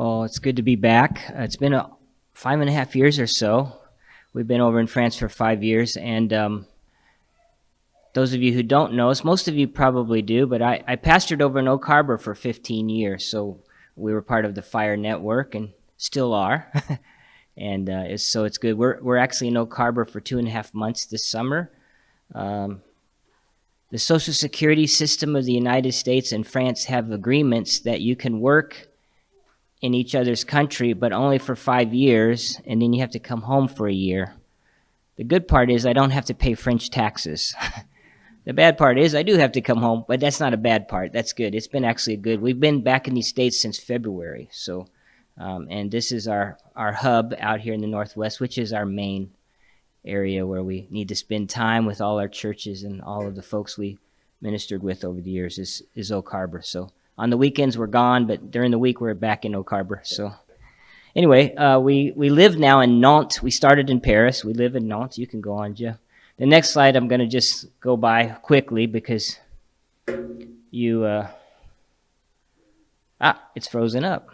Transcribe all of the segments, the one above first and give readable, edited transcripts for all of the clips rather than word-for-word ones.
Oh, it's good to be back. It's been 5.5 years or so. We've been over in France for 5 years, and those of you who don't know us, most of you probably do, but I pastored over in Oak Harbor for 15 years, so we were part of the Fire Network and still are, and it's good. We're actually in Oak Harbor for 2.5 months this summer. The Social Security system of the United States and France have agreements that you can work in each other's country, but only for 5 years, and then you have to come home for a year. The good part is I don't have to pay French taxes. The bad part is I do have to come home, but that's not a bad part. That's good. It's been actually good. We've been back in these States since February, so and this is our hub out here in the Northwest, which is our main area where we need to spend time with all our churches and all of the folks we ministered with over the years is Oak Harbor. So on the weekends we're gone, but during the week we're back in Oak Harbor. So anyway, we live now in Nantes. We started in Paris. We live in Nantes. You can go on, Jeff. The next slide I'm going to just go by quickly because you it's frozen up.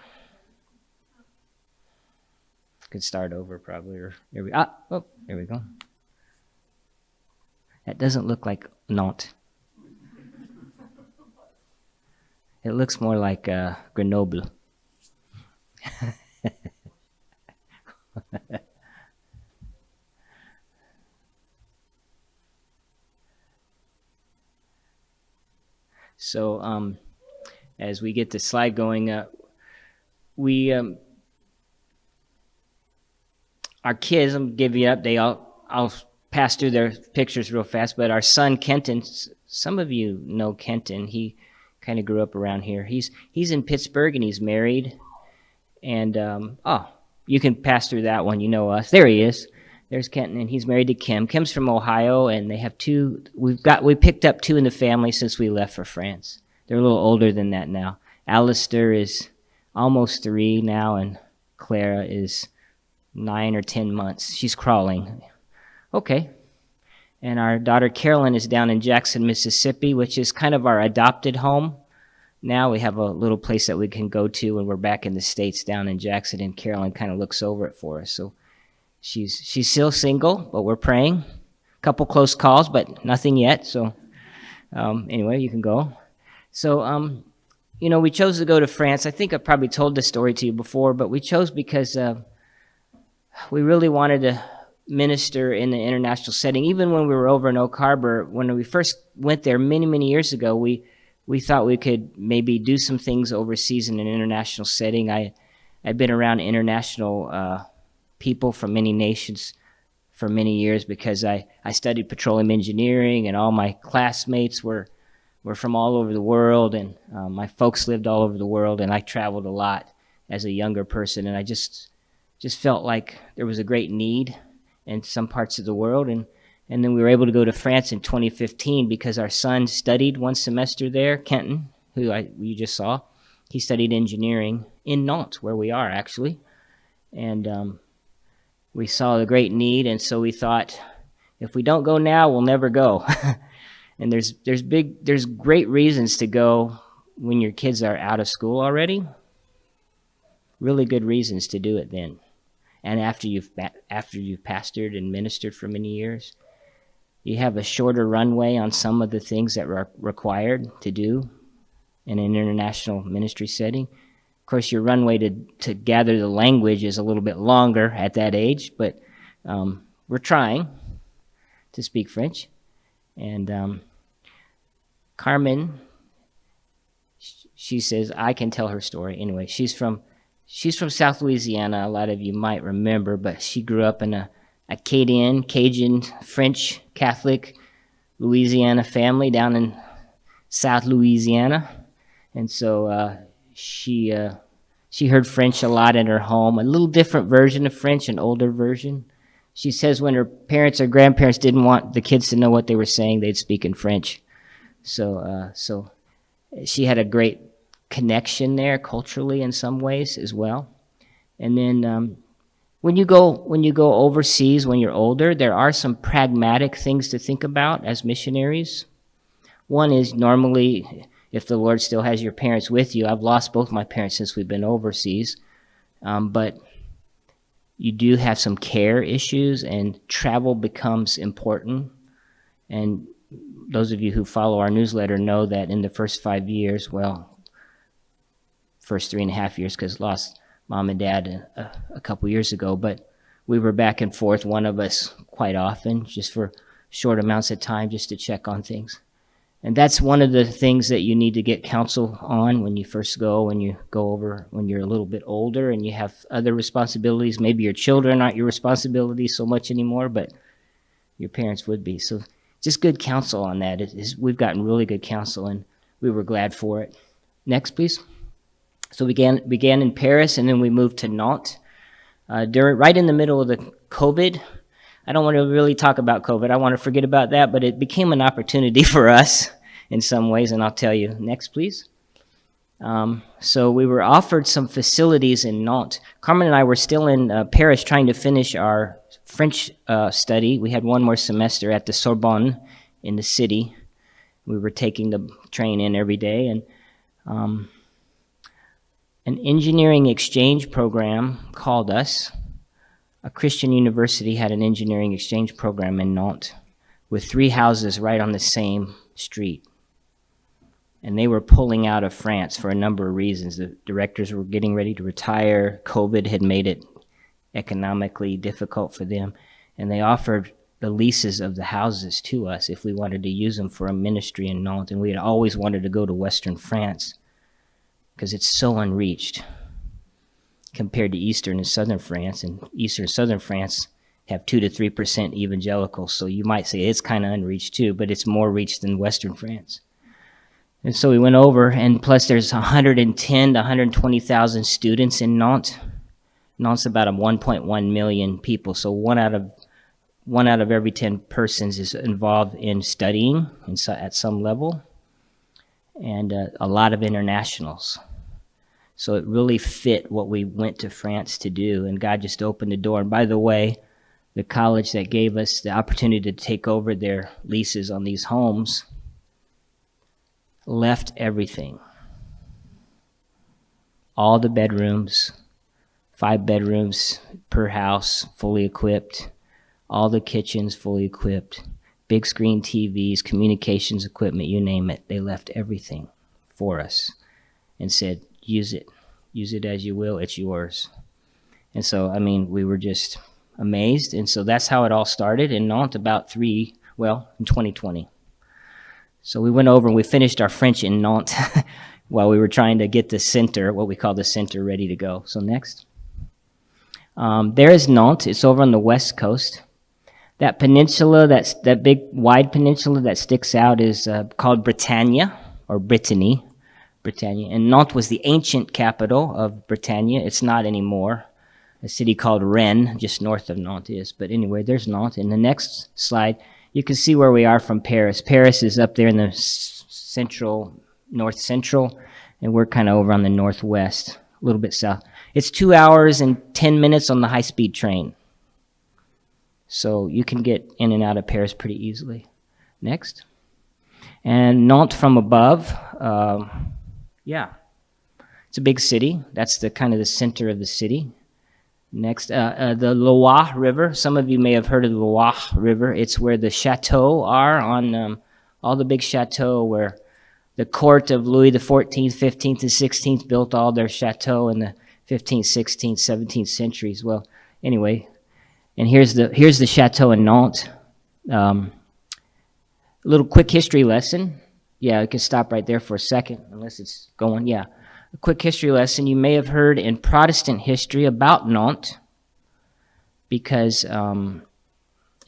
Could start over probably, or there we go. That doesn't look like Nantes. It looks more like Grenoble. So as we get the slide going, our kids, I'm going to give you an update. I'll pass through their pictures real fast, but our son Kenton, some of you know Kenton. He kind of grew up around here. He's in Pittsburgh and he's married. And you can pass through that one. You know us. There he is. There's Kenton, and he's married to Kim. Kim's from Ohio, and they have two. We picked up two in the family since we left for France. They're a little older than that now. Alistair is almost 3 now, and Clara is 9 or 10 months. She's crawling. Okay. And our daughter Carolyn is down in Jackson, Mississippi, which is kind of our adopted home. Now we have a little place that we can go to when we're back in the States down in Jackson, and Carolyn kind of looks over it for us. So she's still single, but we're praying. A couple close calls, but nothing yet. So anyway, you can go. So, we chose to go to France. I think I probably told this story to you before, but we chose because we really wanted to minister in the international setting. Even when we were over in Oak Harbor, when we first went there many, many years ago, we thought we could maybe do some things overseas in an international setting. I'd been around international people from many nations for many years because I studied petroleum engineering, and all my classmates were from all over the world, and my folks lived all over the world, and I traveled a lot as a younger person, and I just felt like there was a great need in some parts of the world, and then we were able to go to France in 2015 because our son studied one semester there. Kenton, who you just saw, he studied engineering in Nantes, where we are actually, and we saw the great need, and so we thought, if we don't go now, we'll never go. And there's great reasons to go when your kids are out of school already. Really good reasons to do it then. And after you've pastored and ministered for many years, you have a shorter runway on some of the things that are required to do in an international ministry setting. Of course, your runway to gather the language is a little bit longer at that age, but we're trying to speak French. And Carmen, she says, I can tell her story. Anyway, she's from South Louisiana. A lot of you might remember, but she grew up in a Cajun, French, Catholic Louisiana family down in South Louisiana. And so she heard French a lot in her home, a little different version of French, an older version. She says when her parents or grandparents didn't want the kids to know what they were saying, they'd speak in French. So she had a great connection there culturally in some ways as well. And then when you go overseas when you're older, there are some pragmatic things to think about as missionaries. One is normally, if the Lord still has your parents with you, I've lost both my parents since we've been overseas, But you do have some care issues, and travel becomes important. And those of you who follow our newsletter know that in the first 5 years, well, first 3.5 years, because lost mom and dad a couple years ago, but we were back and forth, one of us quite often, just for short amounts of time, just to check on things. And that's one of the things that you need to get counsel on when you first go, when you go over, when you're a little bit older and you have other responsibilities. Maybe your children aren't your responsibility so much anymore, but your parents would be. So just good counsel on that. We've gotten really good counsel, and we were glad for it. Next, please. So we began in Paris, and then we moved to Nantes. Right in the middle of the COVID. I don't want to really talk about COVID. I want to forget about that, but it became an opportunity for us in some ways, and I'll tell you. Next, please. So we were offered some facilities in Nantes. Carmen and I were still in Paris trying to finish our French study. We had one more semester at the Sorbonne in the city. We were taking the train in every day, and an engineering exchange program called us. A Christian university had an engineering exchange program in Nantes with 3 houses right on the same street. And they were pulling out of France for a number of reasons. The directors were getting ready to retire. COVID had made it economically difficult for them. And they offered the leases of the houses to us if we wanted to use them for a ministry in Nantes. And we had always wanted to go to Western France because it's so unreached compared to Eastern and Southern France. And Eastern and Southern France have 2 to 3% evangelicals. So you might say it's kind of unreached too, but it's more reached than Western France. And so we went over, and plus there's 110 to 120,000 students in Nantes. Nantes about 1.1 million people. So one out of every 10 persons is involved in studying at some level, and a lot of internationals. So it really fit what we went to France to do, and God just opened the door. And by the way, the college that gave us the opportunity to take over their leases on these homes left everything. All the bedrooms, 5 bedrooms per house, fully equipped. All the kitchens fully equipped. Big screen TVs, communications equipment, you name it. They left everything for us and said, use it. Use it as you will. It's yours. And so, we were just amazed. And so that's how it all started in Nantes in 2020. So we went over and we finished our French in Nantes while we were trying to get the center, what we call the center, ready to go. So next. There is Nantes. It's over on the west coast. That peninsula, that big wide peninsula that sticks out is called Bretagne, or Brittany. And Nantes was the ancient capital of Bretagne. It's not anymore. A city called Rennes, just north of Nantes is. But anyway, there's Nantes. In the next slide, you can see where we are from Paris. Paris is up there in the north central, and we're kind of over on the northwest, a little bit south. It's 2 hours and 10 minutes on the high-speed train. So you can get in and out of Paris pretty easily. Next. And Nantes from above, it's a big city. That's the kind of the center of the city. Next, the Loire River. Some of you may have heard of the Loire River. It's where the chateaux are on all the big chateaux where the court of Louis XIV, 15th, and 16th built all their chateaux in the 15th, 16th, 17th centuries. Well, anyway, and here's the chateau in Nantes. A little quick history lesson. Yeah, I can stop right there for a second, unless it's going. Yeah, a quick history lesson. You may have heard in Protestant history about Nantes, because in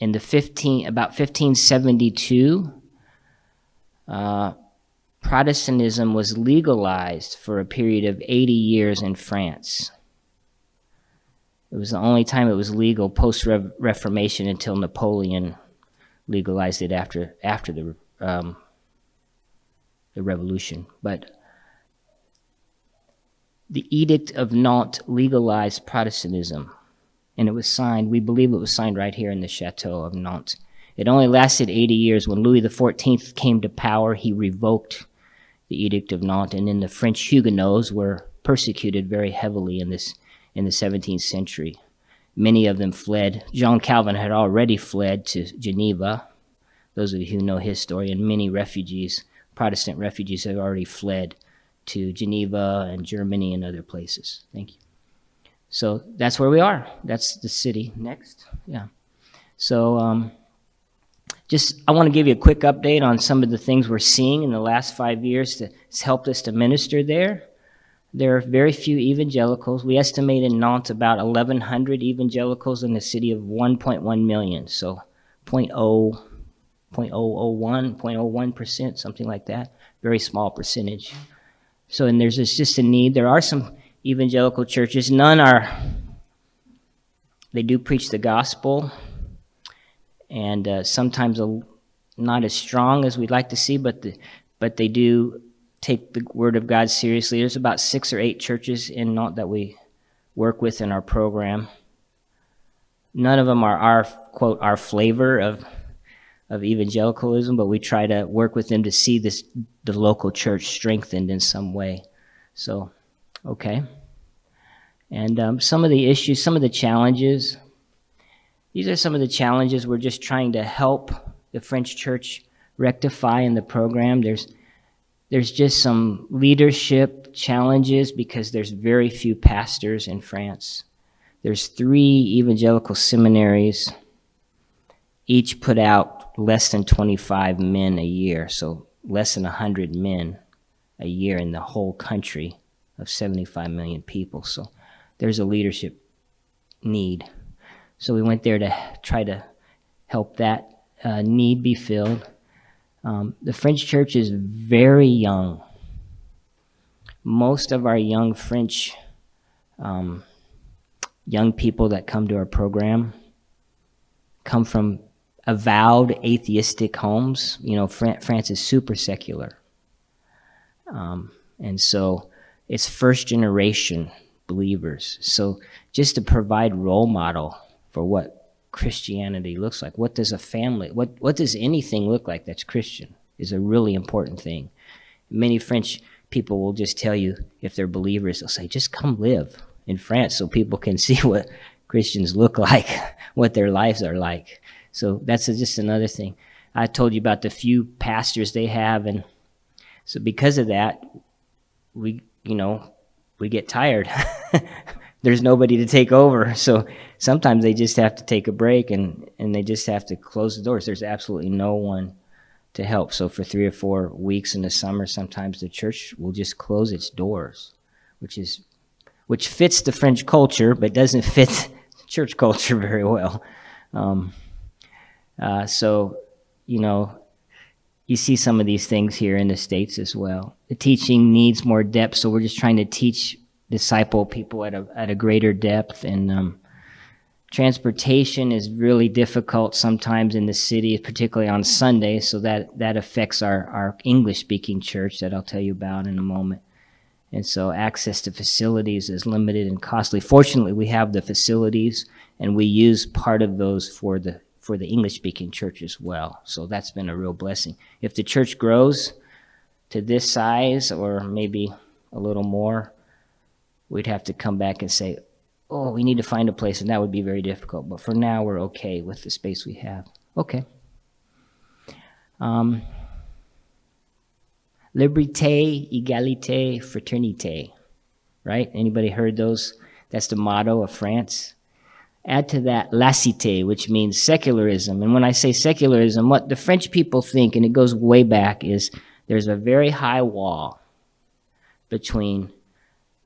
about 1572, Protestantism was legalized for a period of 80 years in France. It was the only time it was legal post-Reformation until Napoleon legalized it after the Revolution. But the Edict of Nantes legalized Protestantism, and it was signed, we believe it was signed right here in the Chateau of Nantes. It only lasted 80 years. When Louis XIV came to power, he revoked the Edict of Nantes, and then the French Huguenots were persecuted very heavily in this in the 17th century. Many of them fled. John Calvin had already fled to Geneva, those of you who know his story, and many refugees, Protestant refugees, have already fled to Geneva and Germany and other places. Thank you. So that's where we are. That's the city. Next. Yeah. So I want to give you a quick update on some of the things we're seeing in the last 5 years that's helped us to minister there. There are very few evangelicals. We estimate in Nantes about 1,100 evangelicals in a city of 1.1 million. So 0.01%, something like that. Very small percentage. So, and there's just a need. There are some evangelical churches. They do preach the gospel, and sometimes not as strong as we'd like to see, but they do take the Word of God seriously. There's about 6 or 8 churches in Nantes that we work with in our program. None of them are our flavor of evangelicalism, but we try to work with them to see the local church strengthened in some way. So, okay. And some of the issues, some of the challenges, these are some of the challenges we're just trying to help the French church rectify in the program. There's just some leadership challenges because there's very few pastors in France. There's 3 evangelical seminaries. Each put out less than 25 men a year, so less than 100 men a year in the whole country of 75 million people. So there's a leadership need. So we went there to try to help that need be filled. The French church is very young. Most of our young French young people that come to our program come from avowed atheistic homes. You know, France is super secular. And so it's first generation believers. So just to provide role model for what Christianity looks like. What does a family, what does anything look like that's Christian is a really important thing. Many French people will just tell you, if they're believers, they'll say, just come live in France so people can see what Christians look like, what their lives are like. So that's just another thing. I told you about the few pastors they have, and so because of that, we get tired. There's nobody to take over. So sometimes they just have to take a break and they just have to close the doors. There's absolutely no one to help. So for 3 or 4 weeks in the summer, sometimes the church will just close its doors, which fits the French culture, but doesn't fit church culture very well. So, you see some of these things here in the States as well. The teaching needs more depth, so we're just trying to disciple people at a greater depth. And transportation is really difficult sometimes in the city, particularly on Sunday, so that affects our English-speaking church that I'll tell you about in a moment. And so access to facilities is limited and costly. Fortunately, we have the facilities, and we use part of those for the English-speaking church as well. So that's been a real blessing. If the church grows to this size or maybe a little more, we'd have to come back and say, oh, we need to find a place, and that would be very difficult. But for now, we're okay with the space we have. Okay. Liberté, égalité, fraternité, right? Anybody heard those? That's the motto of France. Add to that laicité, which means secularism. And when I say secularism, what the French people think, and it goes way back, is there's a very high wall between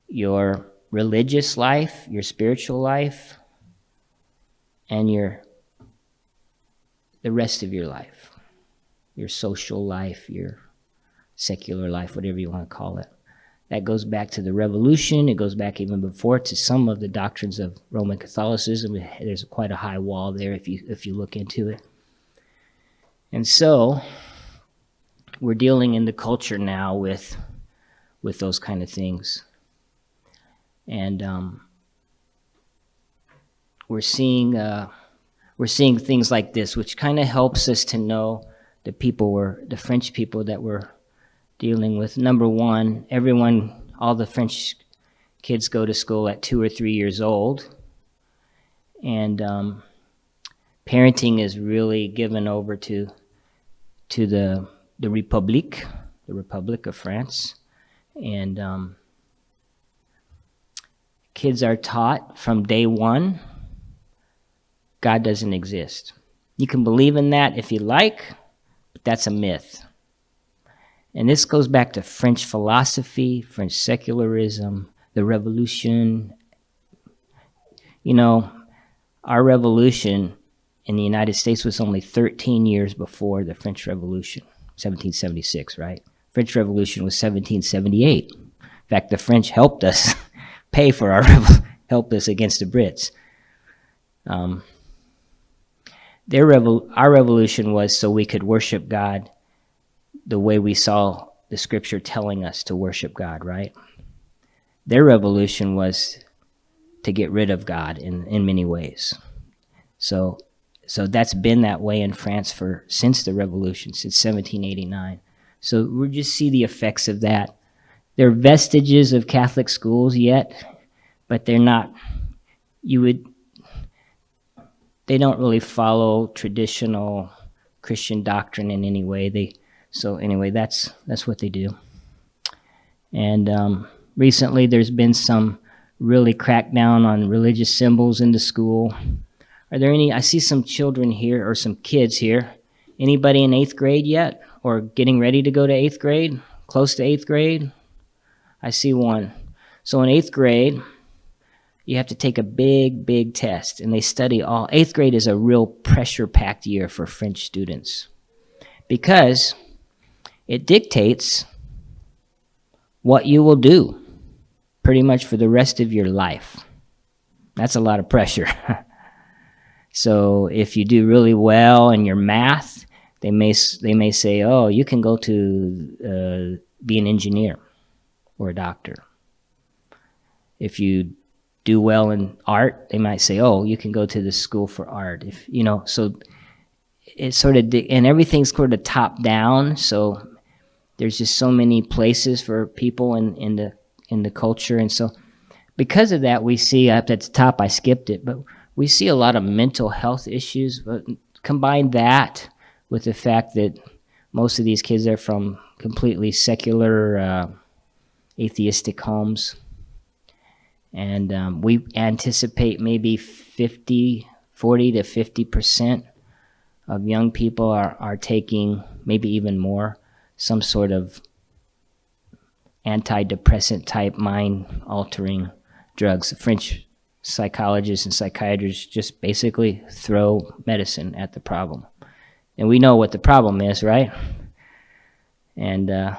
your religious life, your spiritual life, and the rest of your life, your social life, your secular life, whatever you want to call it. That goes back to the Revolution. It goes back even before to some of the doctrines of Roman Catholicism. There's quite a high wall there if you look into it. And so we're dealing in the culture now with those kind of things. And we're seeing things like this, which kind of helps us to know the French people that we're dealing with. Number one, all the French kids go to school at 2 or 3 years old, and parenting is really given over to the Republic of France, and kids are taught from day one God doesn't exist. You can believe in that if you like, but that's a myth. And this goes back to French philosophy, French secularism, the revolution. You know, our revolution in the United States was only 13 years before the French Revolution, 1776, right? French Revolution was 1778. In fact, the French helped us pay for helped us against the Brits. Our revolution was so we could worship God the way we saw the Scripture telling us to worship God, right? Their revolution was to get rid of God in many ways. So that's been that way in France since the revolution, since 1789. So we just see the effects of that. There are vestiges of Catholic schools yet, but they're not. They don't really follow traditional Christian doctrine in any way. So anyway, that's what they do. And recently, there's been some really crackdown on religious symbols in the school. Are there any? I see some children here, or some kids here. Anybody in 8th grade yet, or getting ready to go to 8th grade? Close to 8th grade? I see one. So in 8th grade, you have to take a big, big test, and they study all. 8th grade is a real pressure-packed year for French students because it dictates what you will do pretty much for the rest of your life. That's a lot of pressure. So if you do really well in your math, they may say, oh, you can go to be an engineer or a doctor. If you do well in art, they might say, oh, you can go to the school for art. So it's sort of, and everything's sort of top down. So there's just so many places for people in the culture. And so because of that, we see up at the top, I skipped it, but we see a lot of mental health issues. But combine that with the fact that most of these kids are from completely secular, atheistic homes. And we anticipate maybe 40 to 50% of young people are taking, maybe even more, some sort of antidepressant type mind-altering drugs. The French psychologists and psychiatrists just basically throw medicine at the problem. And we know what the problem is, right? And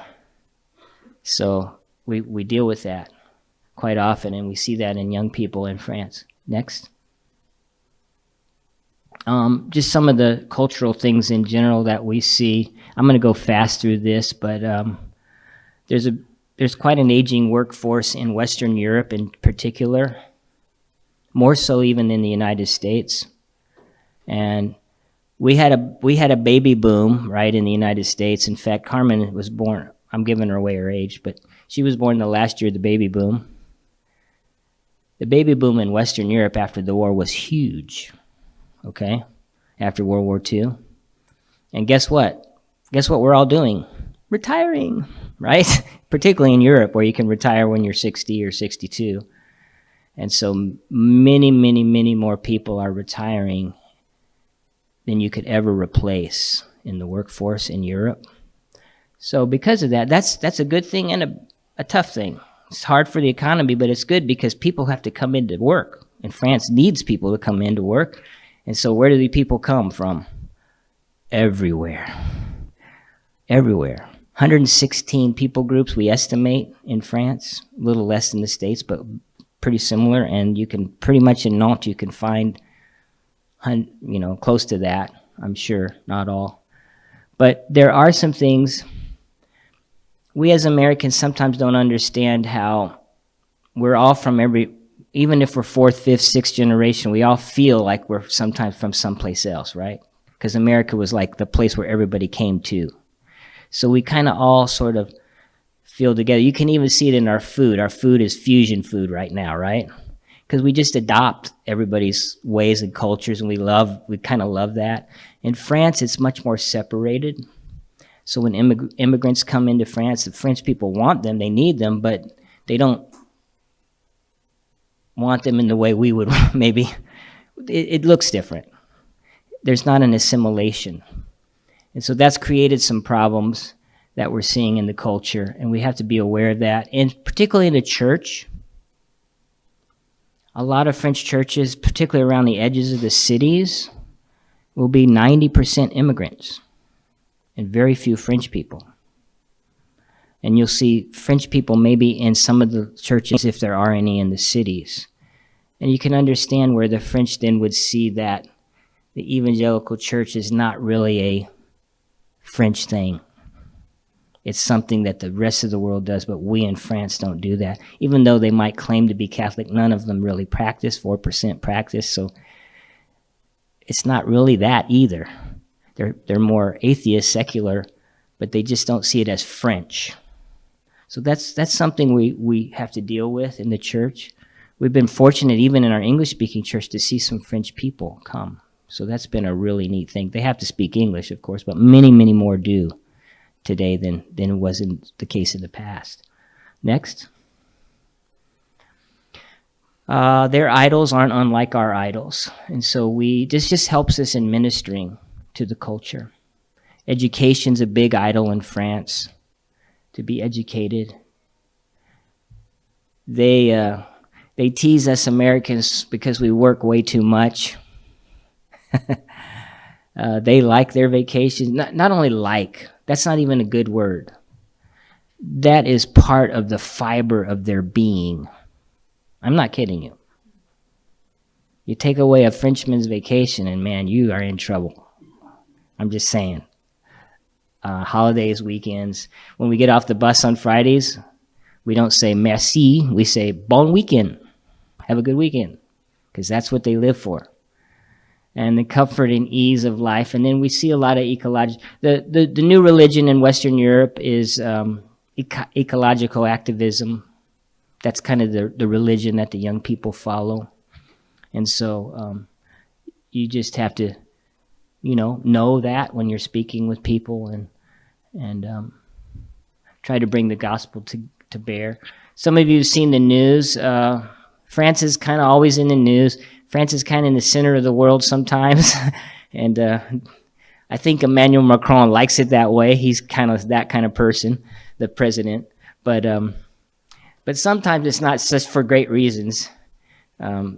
so we deal with that quite often, and we see that in young people in France. Next. Just some of the cultural things in general that we see. I'm going to go fast through this, but there's quite an aging workforce in Western Europe in particular, more so even in the United States. And we had a baby boom, right, in the United States. In fact, Carmen was born, I'm giving her away her age, but she was born the last year of the baby boom. The baby boom in Western Europe after the war was huge, okay, after World War II. And guess what? Guess what we're all doing? Retiring, right? Particularly in Europe, where you can retire when you're 60 or 62. And so many, many, many more people are retiring than you could ever replace in the workforce in Europe. So because of that, that's a good thing and a tough thing. It's hard for the economy, but it's good because people have to come into work. And France needs people to come into work. And so where do the people come from? Everywhere. Everywhere. 116 people groups we estimate in France, a little less than the States, but pretty similar. And you can pretty much in Nantes, you can find, close to that, I'm sure, not all. But there are some things we as Americans sometimes don't understand, how we're all from even if we're 4th, 5th, 6th generation, we all feel like we're sometimes from someplace else, right? Because America was like the place where everybody came to. So we kind of all sort of feel together. You can even see it in our food. Our food is fusion food right now, right? Because we just adopt everybody's ways and cultures, and we kind of love that. In France, it's much more separated. So when immigrants come into France, the French people want them, they need them, but they don't want them in the way we would maybe. It looks different. There's not an assimilation. And so that's created some problems that we're seeing in the culture, and we have to be aware of that. And particularly in the church, a lot of French churches, particularly around the edges of the cities, will be 90% immigrants and very few French people. And you'll see French people maybe in some of the churches, if there are any in the cities. And you can understand where the French then would see that the evangelical church is not really a French thing. It's something that the rest of the world does, but we in France don't do that. Even though they might claim to be Catholic, none of them really practice, 4% practice, so it's not really that either. They're more atheist, secular, but they just don't see it as French. So that's something we have to deal with in the church. We've been fortunate, even in our English-speaking church, to see some French people come. So that's been a really neat thing. They have to speak English, of course, but many, many more do today than it was in the case in the past. Next. Their idols aren't unlike our idols. And so this just helps us in ministering to the culture. Education's a big idol in France, to be educated. They tease us Americans because we work way too much. They like their vacations. Not only like, that's not even a good word. That is part of the fiber of their being. I'm not kidding you. You take away a Frenchman's vacation and man, you are in trouble. I'm just saying. Holidays, weekends. When we get off the bus on Fridays, we don't say merci, we say bon weekend. Have a good weekend. Because that's what they live for. And the comfort and ease of life. And then we see a lot of ecological. The new religion in Western Europe is ecological activism. That's kind of the religion that the young people follow. And so you just have to, know that when you're speaking with people and try to bring the gospel to bear. Some of you have seen the news. France is kind of always in the news. France is kind of in the center of the world sometimes. And I think Emmanuel Macron likes it that way. He's kind of that kind of person, the president. But sometimes it's not such for great reasons.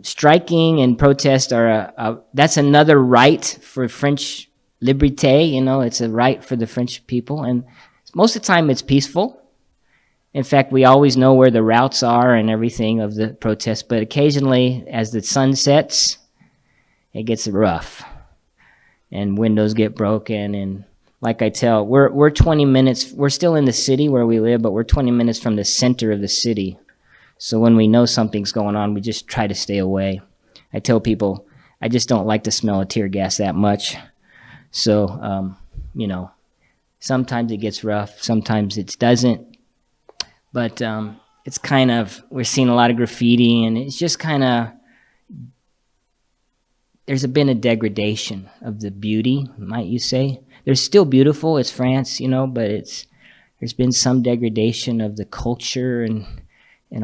Striking and protest that's another right for French liberté. It's a right for the French people. And most of the time it's peaceful. In fact, we always know where the routes are and everything of the protest, but occasionally, as the sun sets, it gets rough, and windows get broken, and like I tell, we're 20 minutes, we're still in the city where we live, but we're 20 minutes from the center of the city, so when we know something's going on, we just try to stay away. I tell people, I just don't like the smell of tear gas that much, so, sometimes it gets rough, sometimes it doesn't. But it's kind of, we're seeing a lot of graffiti, and it's just kind of, there's been a degradation of the beauty, might you say. They're still beautiful, it's France, but there's been some degradation of the culture and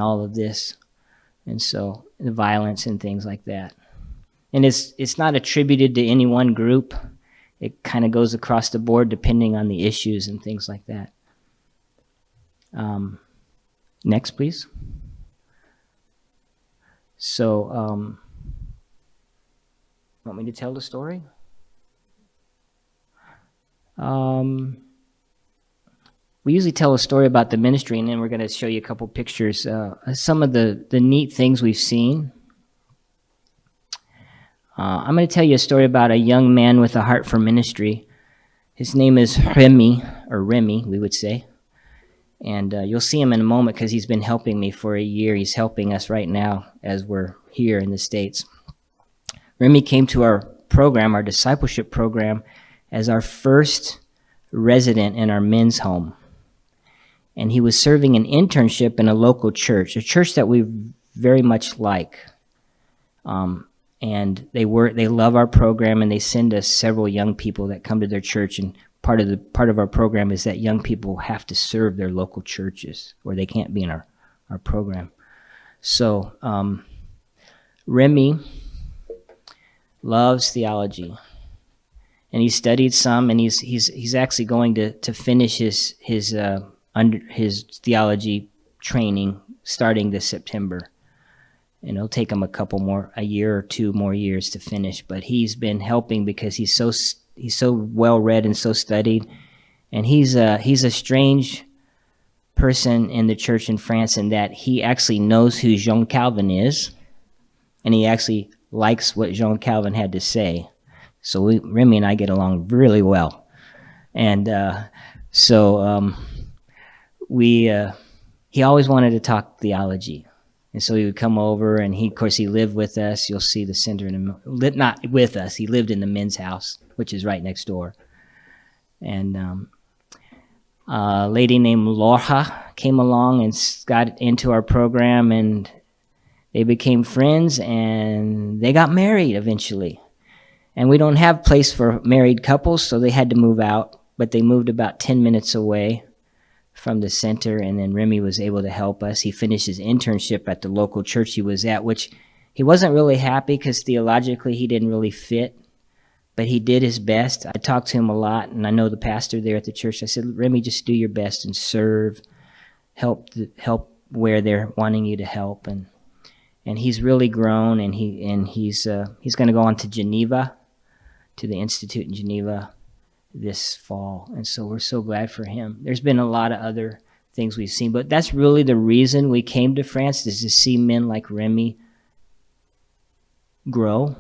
all of this. And so the violence and things like that. And it's not attributed to any one group. It kind of goes across the board depending on the issues and things like that. Next, please. So, want me to tell the story? We usually tell a story about the ministry, and then we're going to show you a couple pictures. Some of the neat things we've seen. I'm going to tell you a story about a young man with a heart for ministry. His name is Remy, we would say. And you'll see him in a moment because he's been helping me for a year. He's helping us right now as we're here in the States. Remy came to our program, our discipleship program, as our first resident in our men's home. and he was serving an internship in a local church, a church that we very much like. And they love our program, and they send us several young people that come to their church. And part of our program is that young people have to serve their local churches, or they can't be in our program. So Remy loves theology, and he studied some, and he's actually going to finish his theology training starting this September. And it'll take him a year or two more years to finish. But he's been helping because he's so well read and so studied, and he's a strange person in the church in France in that he actually knows who Jean Calvin is, and he actually likes what Jean Calvin had to say. So Remy and I get along really well, and he always wanted to talk theology. And so he would come over, and he lived with us. You'll see the center not with us. He lived in the men's house, which is right next door. And a lady named Laura came along and got into our program, and they became friends, and they got married eventually. And we don't have place for married couples, so they had to move out. But they moved about 10 minutes away from the center, and then Remy was able to help us. He finished his internship at the local church he was at, which he wasn't really happy because theologically he didn't really fit, but he did his best. I talked to him a lot, and I know the pastor there at the church. I said, Remy, just do your best and serve, help where they're wanting you to help. And he's really grown, and he's going to go on to Geneva, to the Institute in Geneva this fall, and so we're so glad for him. There's been a lot of other things we've seen, but that's really the reason we came to France, is to see men like Remy grow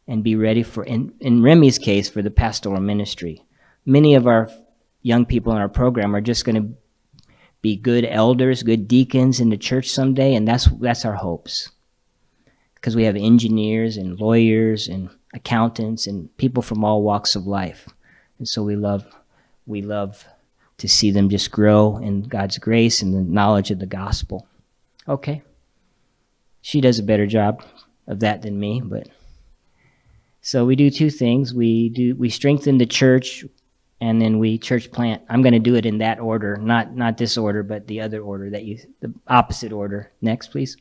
and be ready for, in Remy's case, for the pastoral ministry. Many of our young people in our program are just going to be good elders, good deacons in the church someday, and that's our hopes, because we have engineers and lawyers and accountants and people from all walks of life. And so we love to see them just grow in God's grace and the knowledge of the gospel. Okay. She does a better job of that than me, but so we do two things. We strengthen the church, and then we church plant. I'm going to do it in that order, not this order, but the other order, the opposite order. Next, please.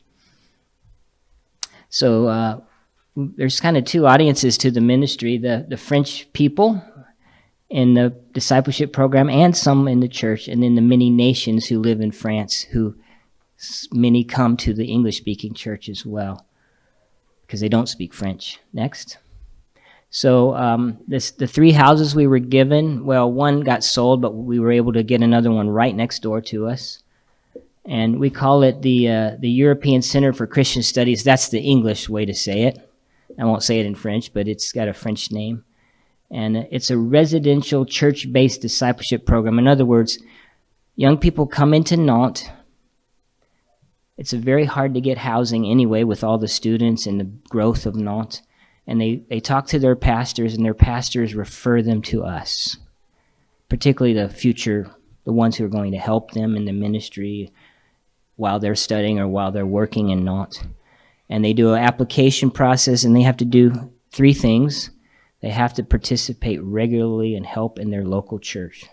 So there's kind of two audiences to the ministry: the French people in the discipleship program, and some in the church, and then the many nations who live in France, who many come to the English-speaking church as well, because they don't speak French. Next. So the three houses we were given, well, one got sold, but we were able to get another one right next door to us. And we call it the European Center for Christian Studies. That's the English way to say it. I won't say it in French, but it's got a French name. And it's a residential church-based discipleship program. In other words, young people come into Nantes. It's very hard to get housing anyway with all the students and the growth of Nantes. And they talk to their pastors, and their pastors refer them to us, particularly the ones who are going to help them in the ministry while they're studying or while they're working in Nantes. And they do an application process, and they have to do three things. They have to participate regularly and help in their local church.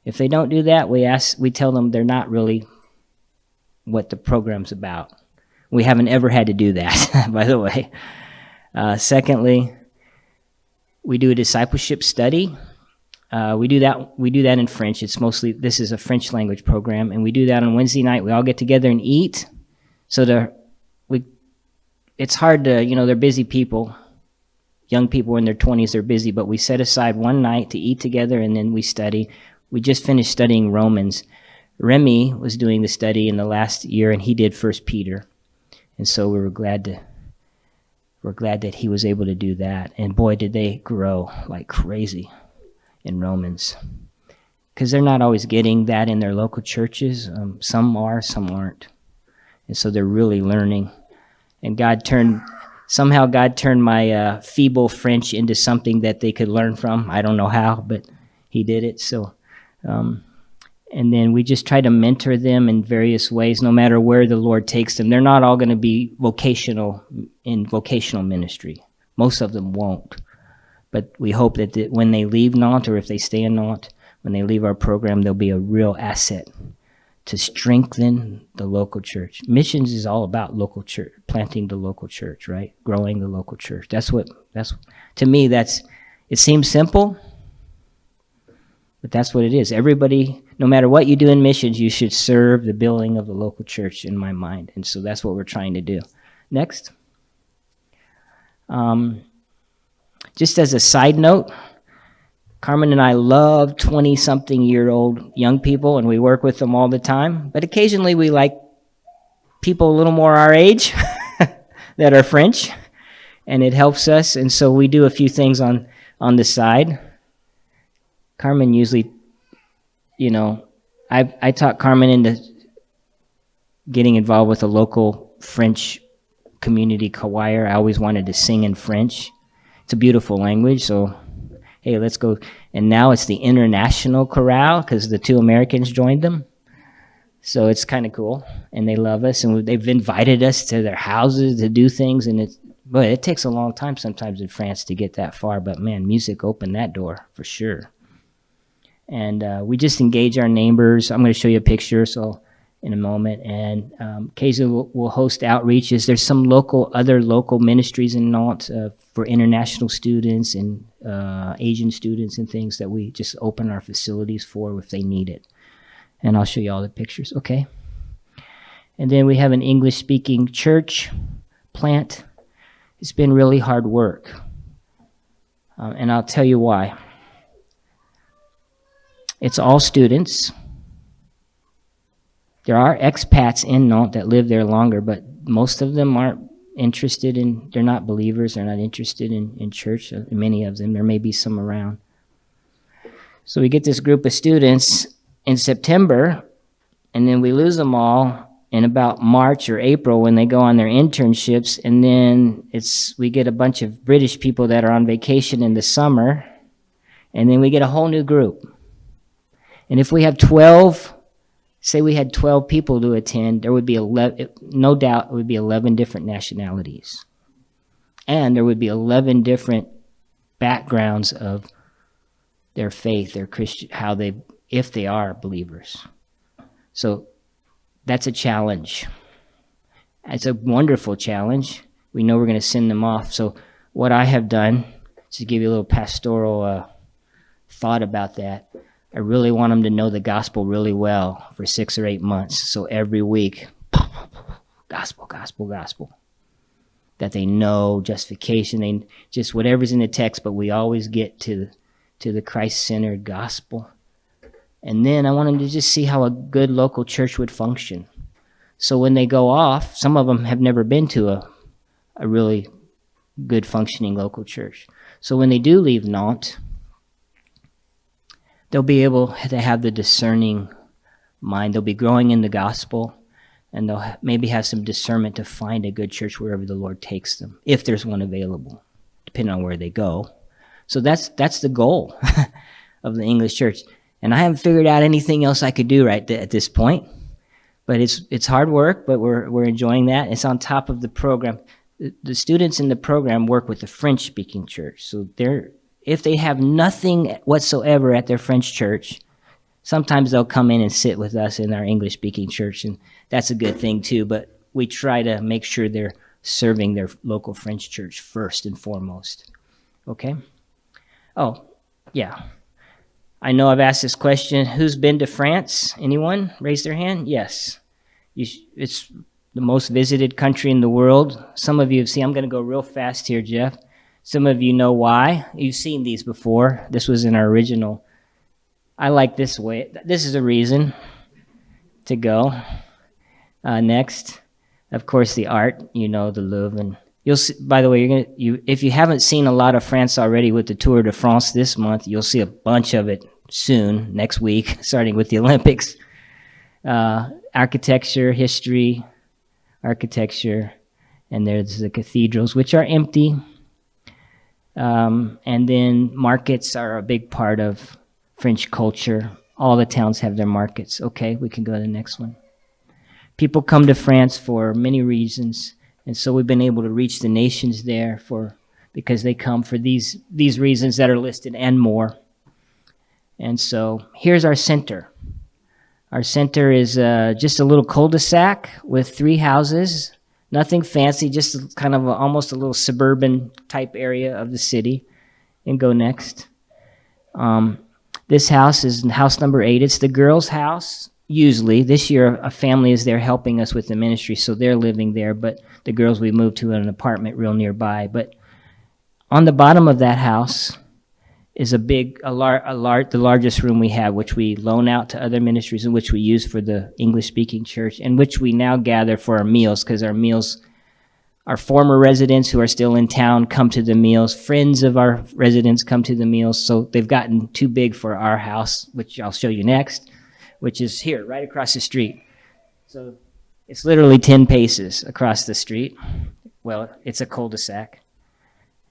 If they don't do that, we tell them they're not really what the program's about. We haven't ever had to do that, by the way. Secondly, we do a discipleship study. We do that in French. This is a French language program, and we do that on Wednesday night. We all get together and eat. So it's hard to, they're busy people. Young people in their 20s, they're busy, but we set aside one night to eat together, and then we study. We just finished studying Romans. Remy was doing the study in the last year, and he did 1 Peter. And so we're glad that he was able to do that. And boy, did they grow like crazy in Romans. Because they're not always getting that in their local churches. Some are, some aren't. And so they're really learning. And somehow God turned my feeble French into something that they could learn from. I don't know how, but he did it. So, And then we just try to mentor them in various ways, no matter where the Lord takes them. They're not all going to be vocational ministry. Most of them won't. But we hope that when they leave Nantes, or if they stay in Nantes, when they leave our program, they'll be a real asset to strengthen the local church. Missions is all about local church, planting the local church, right? Growing the local church. To me, it seems simple, but that's what it is. Everybody, no matter what you do in missions, you should serve the building of the local church, in my mind. And so that's what we're trying to do. Next. Just as a side note, Carmen and I love 20-something-year-old young people, and we work with them all the time. But occasionally we like people a little more our age that are French, and it helps us. And so we do a few things on the side. Carmen usually, I taught Carmen into getting involved with a local French community choir. I always wanted to sing in French. It's a beautiful language, so hey, let's go. And now it's the international chorale because the 2 Americans joined them. So it's kind of cool, and they love us, and they've invited us to their houses to do things, and it takes a long time sometimes in France to get that far, but man, music opened that door for sure. And we just engage our neighbors. I'm going to show you a picture in a moment, and occasionally we'll host outreaches. There's some other local ministries in Nantes for international students and Asian students and things that we just open our facilities for if they need it. And I'll show you all the pictures, okay? And then we have an English-speaking church plant. It's been really hard work, and I'll tell you why. It's all students. There are expats in Nantes that live there longer, but most of them aren't interested they're not believers, they're not interested in church, many of them. There may be some around. So we get this group of students in September, and then we lose them all in about March or April when they go on their internships, and then we get a bunch of British people that are on vacation in the summer, and then we get a whole new group. And if we have 12, say we had 12 people to attend, there would be 11, no doubt it would be 11 different nationalities. And there would be 11 different backgrounds of their faith, their Christian, if they are believers. So that's a challenge. It's a wonderful challenge. We know we're going to send them off. So what I have done, to give you a little pastoral thought about that, I really want them to know the gospel really well for 6 or 8 months. So every week, gospel, gospel, gospel. That they know justification, just whatever's in the text, but we always get to the Christ-centered gospel. And then I want them to just see how a good local church would function. So when they go off, some of them have never been to a really good functioning local church. So when they do leave Nantes, they'll be able to have the discerning mind. They'll be growing in the gospel, and they'll maybe have some discernment to find a good church wherever the Lord takes them, if there's one available, depending on where they go. So that's the goal of the English church. And I haven't figured out anything else I could do at this point. But it's hard work, but we're enjoying that. It's on top of the program. The students in the program work with the French-speaking church. So if they have nothing whatsoever at their French church, sometimes they'll come in and sit with us in our English-speaking church, and that's a good thing too. But we try to make sure they're serving their local French church first and foremost. Okay? Oh, yeah. I know I've asked this question. Who's been to France? Anyone? Raise their hand. Yes. It's the most visited country in the world. Some of you have seen. I'm going to go real fast here, Jeff. Some of you know why. You've seen these before. This was in our original. I like this way. This is a reason to go. Next, of course, the art. The Louvre, and you'll see. By the way, if you haven't seen a lot of France already with the Tour de France this month, you'll see a bunch of it soon, next week, starting with the Olympics. Architecture, history, architecture, and there's the cathedrals, which are empty. And then markets are a big part of French culture. all the towns have their markets. Okay, we can go to the next one. People come to France for many reasons, and so we've been able to reach the nations there because they come for these reasons that are listed and more. And so here's our center. Our center is just a little cul-de-sac with 3 houses, nothing fancy, just kind of almost a little suburban type area of the city. And go next. This house is house number 8. It's the girls' house. Usually, this year a family is there helping us with the ministry, so they're living there. But the girls we moved to an apartment real nearby. But on the bottom of that house is the largest room we have, which we loan out to other ministries, and which we use for the English-speaking church, and which we now gather for our meals, because our former residents who are still in town come to the meals. Friends of our residents come to the meals, so they've gotten too big for our house, which I'll show you next, which is here, right across the street. So it's literally 10 paces across the street. Well, it's a cul-de-sac,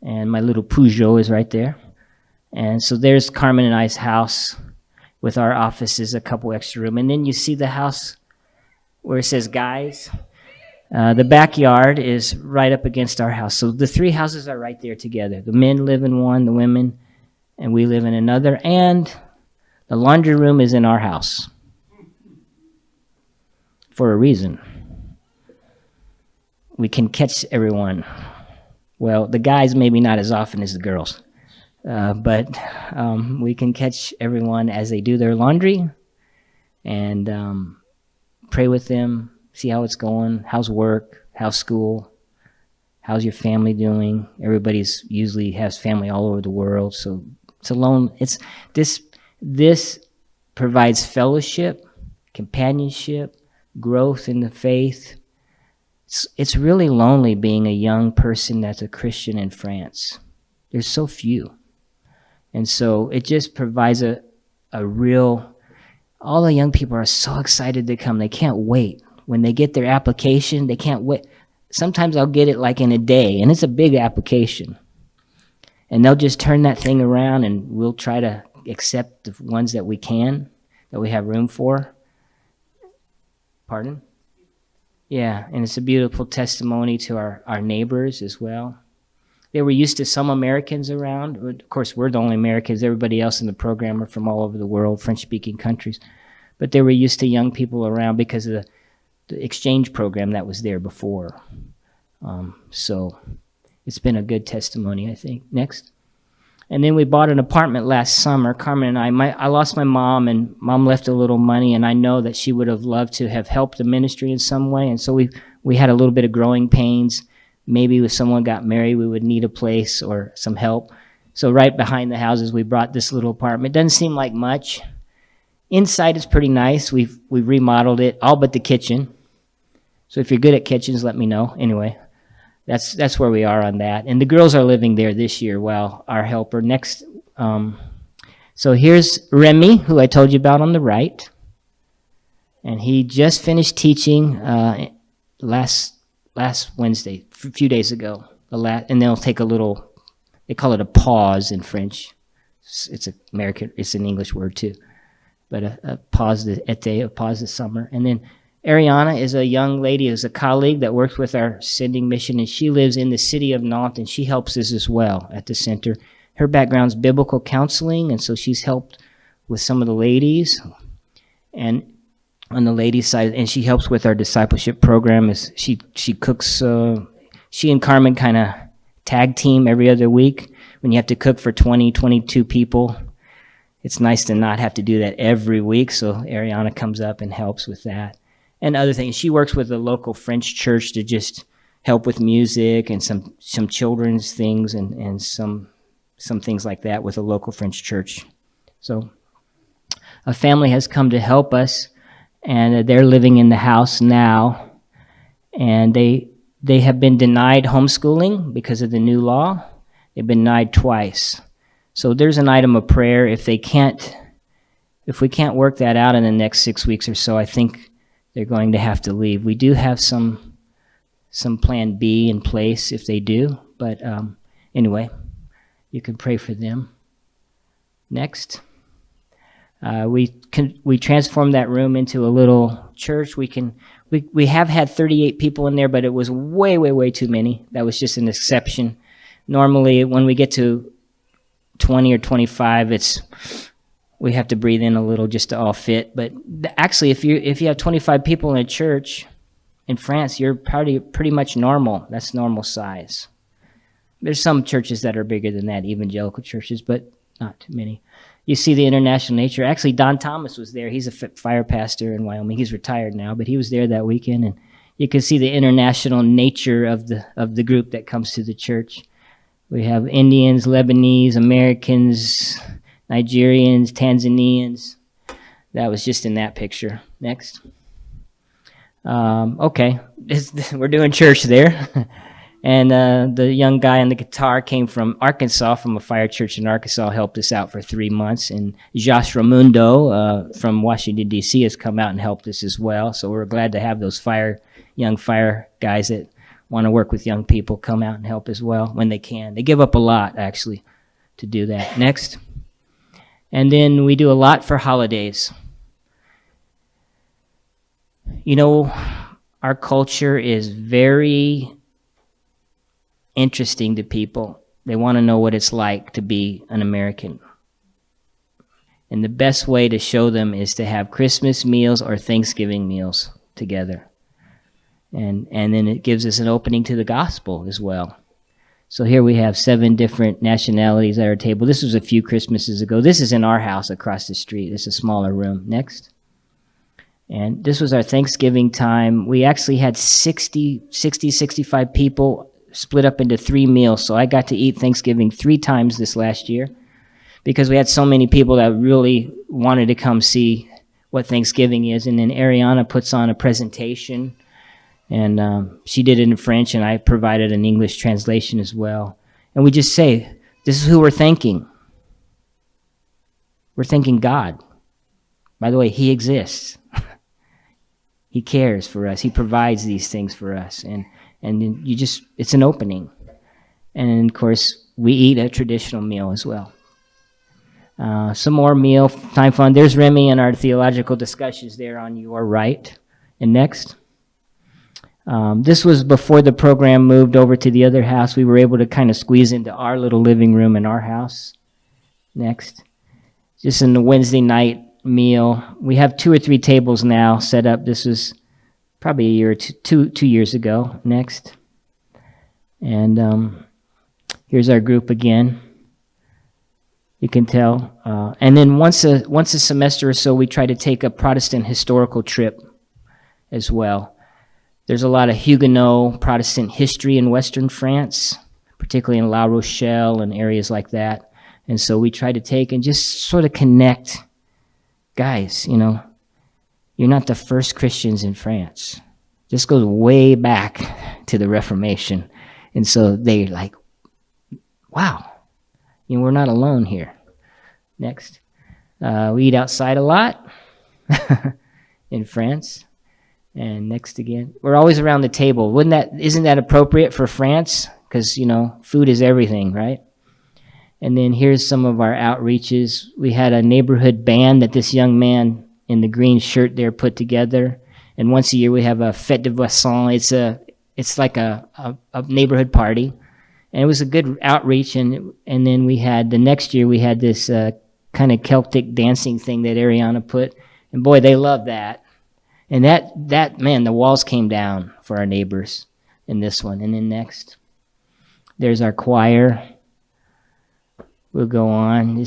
and my little Peugeot is right there. And so there's Carmen and I's house with our offices, a couple extra room. And then you see the house where it says guys. The backyard is right up against our house. So the 3 houses are right there together. The men live in one, the women, and we live in another. And the laundry room is in our house for a reason. We can catch everyone. Well, the guys maybe not as often as the girls. But we can catch everyone as they do their laundry and pray with them, see how it's going, how's work, how's school, how's your family doing. Everybody's usually has family all over the world, so it's alone. This provides fellowship, companionship, growth in the faith. It's really lonely being a young person that's a Christian in France. There's so few. And so it just provides a real, all the young people are so excited to come. They can't wait. When they get their application, they can't wait. Sometimes I'll get it like in a day, and it's a big application. And they'll just turn that thing around, and we'll try to accept the ones that we can, that we have room for. Pardon? Yeah, and it's a beautiful testimony to our neighbors as well. They were used to some Americans around. Of course, we're the only Americans. Everybody else in the program are from all over the world, French-speaking countries. But they were used to young people around because of the exchange program that was there before. So it's been a good testimony, I think. Next. And then we bought an apartment last summer, Carmen and I lost my mom, and Mom left a little money, and I know that she would have loved to have helped the ministry in some way. And so we had a little bit of growing pains. Maybe if someone got married, we would need a place or some help. So right behind the houses, we brought this little apartment. Doesn't seem like much. Inside is pretty nice. We've remodeled it, all but the kitchen. So if you're good at kitchens, let me know. Anyway, that's where we are on that. And the girls are living there this year while our helper next. So here's Remy, who I told you about on the right. And he just finished teaching last Wednesday, a few days ago. And they'll take a little, they call it a pause in French. It's an English word too. But a pause d'été, a pause this summer. And then Ariana is a young lady, is a colleague that works with our sending mission, and she lives in the city of Nantes, and she helps us as well at the center. Her background's biblical counseling, and so she's helped with some of the ladies. And on the ladies' side, and she helps with our discipleship program. Is she cooks, she and Carmen kind of tag team every other week. When you have to cook for 20, 22 people, it's nice to not have to do that every week, so Ariana comes up and helps with that. And other things. She works with a local French church to just help with music and some children's things and some things like that with a local French church. So a family has come to help us, and they're living in the house now. And they have been denied homeschooling because of the new law. They've been denied twice. So there's an item of prayer. If we can't work that out in the next 6 weeks or so, I think they're going to have to leave. We do have some plan B in place if they do, but anyway, you can pray for them. Next. We transformed that room into a little church. We have had 38 people in there, but it was way too many. That was just an exception. Normally, when we get to 20 or 25, we have to breathe in a little just to all fit. But actually, if you have 25 people in a church in France, you're pretty much normal. That's normal size. There's some churches that are bigger than that, evangelical churches, but not too many. You see the international nature. Actually, Don Thomas was there. He's a fire pastor in Wyoming. He's retired now, but he was there that weekend, and you can see the international nature of the group that comes to the church. We have Indians, Lebanese, Americans, Nigerians, Tanzanians. That was just in that picture. Next. Okay, we're doing church there. And the young guy on the guitar came from Arkansas, from a fire church in Arkansas, helped us out for 3 months. And Josh Ramundo from Washington, D.C. has come out and helped us as well. So we're glad to have those young fire guys that want to work with young people come out and help as well when they can. They give up a lot, actually, to do that. Next. And then we do a lot for holidays. You know, our culture is very interesting to people. They want to know what it's like to be an American. And the best way to show them is to have Christmas meals or Thanksgiving meals together. And then it gives us an opening to the gospel as well. So here we have 7 different nationalities at our table. This was a few Christmases ago. This is in our house across the street. It's a smaller room. Next. And this was our Thanksgiving time. We actually had 65 people split up into 3 meals. So I got to eat Thanksgiving 3 times this last year because we had so many people that really wanted to come see what Thanksgiving is. And then Ariana puts on a presentation, and she did it in French, and I provided an English translation as well. And we just say, this is who we're thanking. We're thanking God. By the way, He exists. He cares for us. He provides these things for us. And then it's an opening. And of course, we eat a traditional meal as well. Some more meal time fun. There's Remy and our theological discussions there on your right. And next. This was before the program moved over to the other house. We were able to kind of squeeze into our little living room in our house. Next. Just in the Wednesday night meal. We have 2 or 3 tables now set up. This was probably a year or two years ago. Next. And here's our group again. You can tell. And then once a semester or so, we try to take a Protestant historical trip as well. There's a lot of Huguenot Protestant history in Western France, particularly in La Rochelle and areas like that. And so we try to take and just sort of connect. Guys, you know, you're not the first Christians in France. This goes way back to the Reformation. And so they're like, wow, you know, we're not alone here. Next. We eat outside a lot in France. And next again. We're always around the table. Isn't that appropriate for France? Because, you know, food is everything, right? And then here's some of our outreaches. We had a neighborhood band that this young man in the green shirt there put together. And once a year we have a fête de boisson. It's like a neighborhood party. And it was a good outreach. And then we had, the next year we had this kind of Celtic dancing thing that Ariana put. And boy, they loved that. And that man, the walls came down for our neighbors in this one. And then next, there's our choir. We'll go on.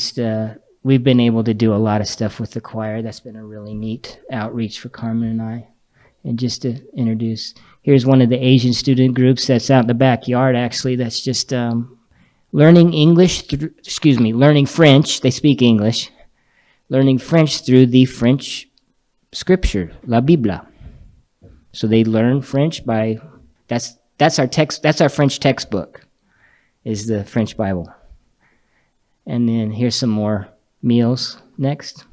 We've been able to do a lot of stuff with the choir. That's been a really neat outreach for Carmen and I. And just to introduce, here's one of the Asian student groups that's out in the backyard, actually. That's just learning French. They speak English. Learning French through the French Scripture, La Bible. So they learn French by, that's our text. That's our French textbook, is the French Bible. And then here's some more meals. Next.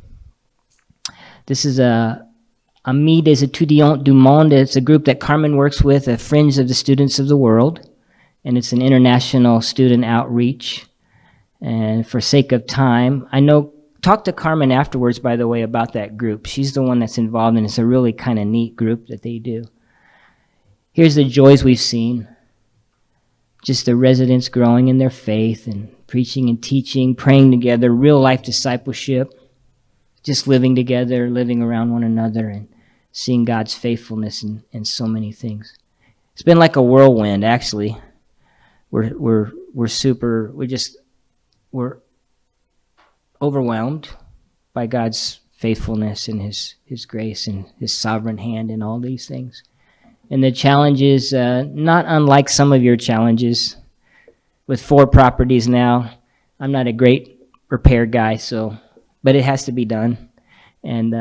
This is Amis des étudiants du monde. It's a group that Carmen works with, a Friends of the Students of the World. And it's an international student outreach. And for sake of time, I know talk to Carmen afterwards, by the way, about that group. She's the one that's involved, and it's a really kind of neat group that they do. Here's the joys we've seen. Just the residents growing in their faith and preaching and teaching, praying together, real life discipleship, just living together, living around one another, and seeing God's faithfulness in so many things. It's been like a whirlwind, actually. We're overwhelmed by God's faithfulness and his grace and his sovereign hand in all these things. And the challenge is not unlike some of your challenges. With 4 properties now, I'm not a great repair guy, but it has to be done. And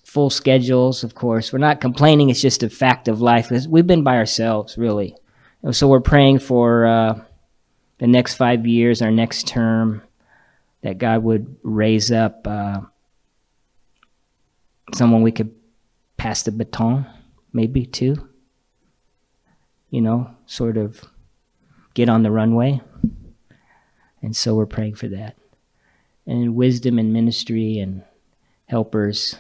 full schedules, of course. We're not complaining, it's just a fact of life. We've been by ourselves, really. And so we're praying for the next 5 years, our next term, that God would raise up someone we could pass the baton, maybe to, sort of get on the runway. And so we're praying for that. And wisdom and ministry and helpers,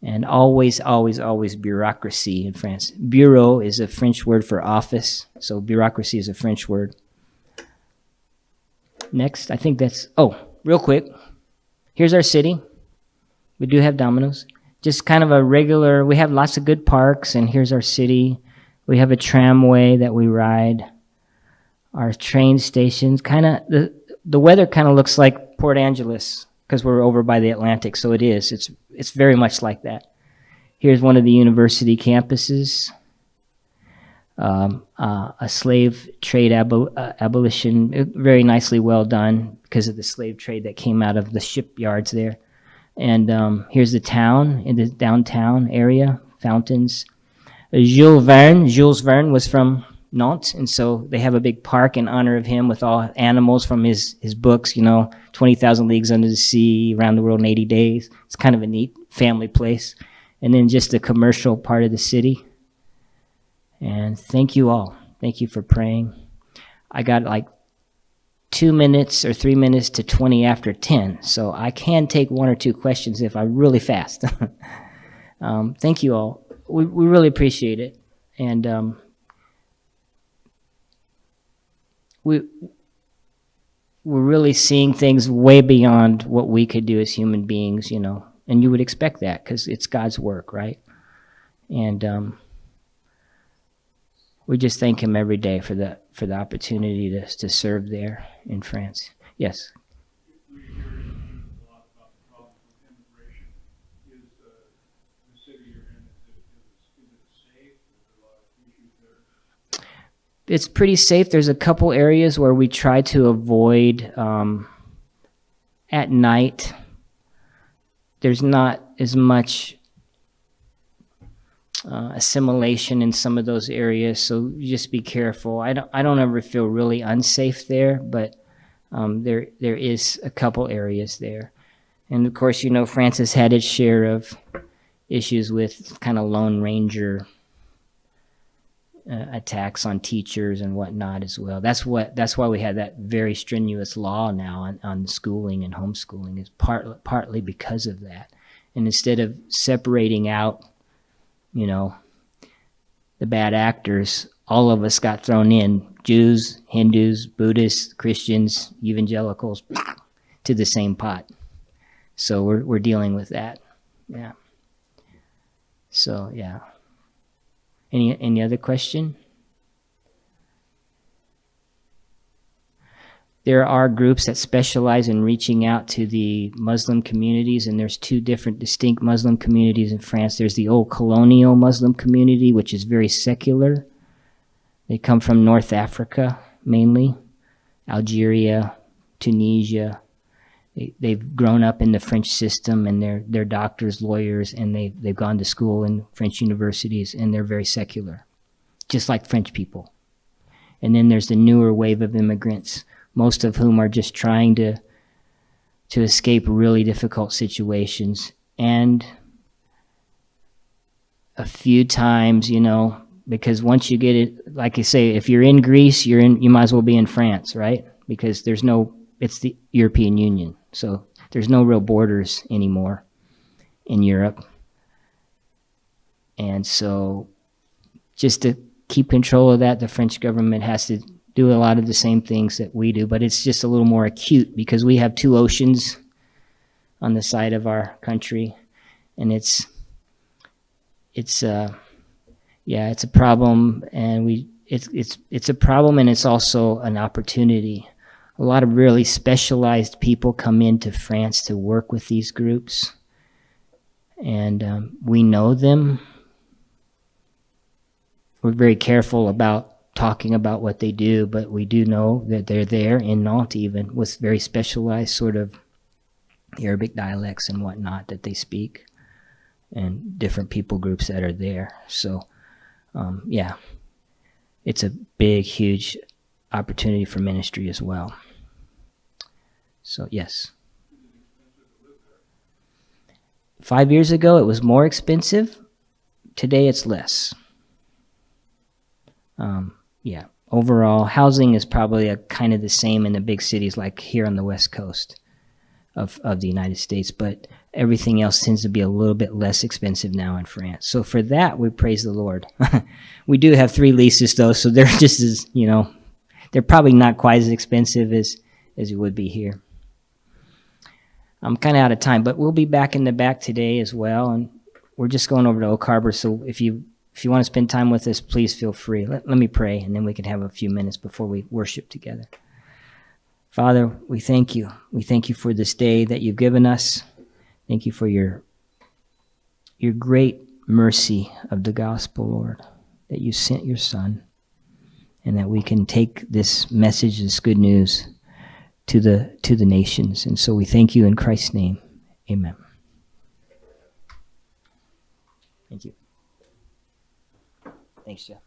and always, always, always bureaucracy in France. Bureau is a French word for office, so bureaucracy is a French word. Next, I think real quick, here's our city. We do have Domino's. Just kind of a regular, we have lots of good parks, and here's our city. We have a tramway that we ride. Our train stations, the weather kind of looks like Port Angeles, because we're over by the Atlantic, so it is. It's very much like that. Here's one of the university campuses. A slave trade abolition, very nicely well done because of the slave trade that came out of the shipyards there. And here's the town, in the downtown area, fountains. Jules Verne was from Nantes, and so they have a big park in honor of him with all animals from his books, 20,000 Leagues Under the Sea, Around the World in 80 Days. It's kind of a neat family place. And then just the commercial part of the city. And thank you all. Thank you for praying. I got like 2 minutes or 3 minutes to 20 after 10, so I can take 1 or 2 questions if I'm really fast. Thank you all. We really appreciate it. And we're really seeing things way beyond what we could do as human beings, and you would expect that because it's God's work, right? And we just thank him every day for the opportunity to serve there in France. Yes. We hear a lot about the problems with immigration. Is the city you're in, is it safe? Is there a lot of issues there? It's pretty safe. There's a couple areas where we try to avoid at night. There's not as much assimilation in some of those areas, so just be careful. I don't ever feel really unsafe there, but there is a couple areas there. And of course, France has had its share of issues with kind of Lone Ranger attacks on teachers and whatnot as well. That's why we have that very strenuous law now on schooling and homeschooling, is partly because of that. And instead of separating out the bad actors, all of us got thrown in, Jews, Hindus, Buddhists, Christians, evangelicals, to the same pot. So we're dealing with that. Yeah. So, yeah. Any other question? There are groups that specialize in reaching out to the Muslim communities, and there's 2 different distinct Muslim communities in France. There's the old colonial Muslim community, which is very secular. They come from North Africa, mainly, Algeria, Tunisia. They've grown up in the French system, and they're doctors, lawyers, and they've gone to school in French universities, and they're very secular, just like French people. And then there's the newer wave of immigrants, most of whom are just trying to escape really difficult situations. And a few times, because once you get it, like I say, if you're in Greece, you might as well be in France, right? Because it's the European Union. So there's no real borders anymore in Europe. And so just to keep control of that, the French government has to do a lot of the same things that we do, but it's just a little more acute because we have two oceans on the side of our country, and it's a problem, and it's a problem, and it's also an opportunity. A lot of really specialized people come into France to work with these groups, and we know them. We're very careful about talking about what they do, but we do know that they're there in Nantes even with very specialized sort of Arabic dialects and whatnot that they speak, and different people groups that are there. So yeah, it's a big, huge opportunity for ministry as well. So yes. 5 years ago it was more expensive. Today it's less. Yeah, overall housing is probably kind of the same in the big cities like here on the West Coast of the United States, but everything else tends to be a little bit less expensive now in France. So for that, we praise the Lord. We do have 3 leases though, so they're just as, they're probably not quite as expensive as it would be here. I'm kind of out of time, but we'll be back in the back today as well, and we're just going over to Oak Harbor, so if you want to spend time with us, please feel free. Let me pray, and then we can have a few minutes before we worship together. Father, we thank you. We thank you for this day that you've given us. Thank you for your great mercy of the gospel, Lord, that you sent your Son, and that we can take this message, this good news, to the nations. And so we thank you in Christ's name. Amen. Thank you. Thanks, Jeff.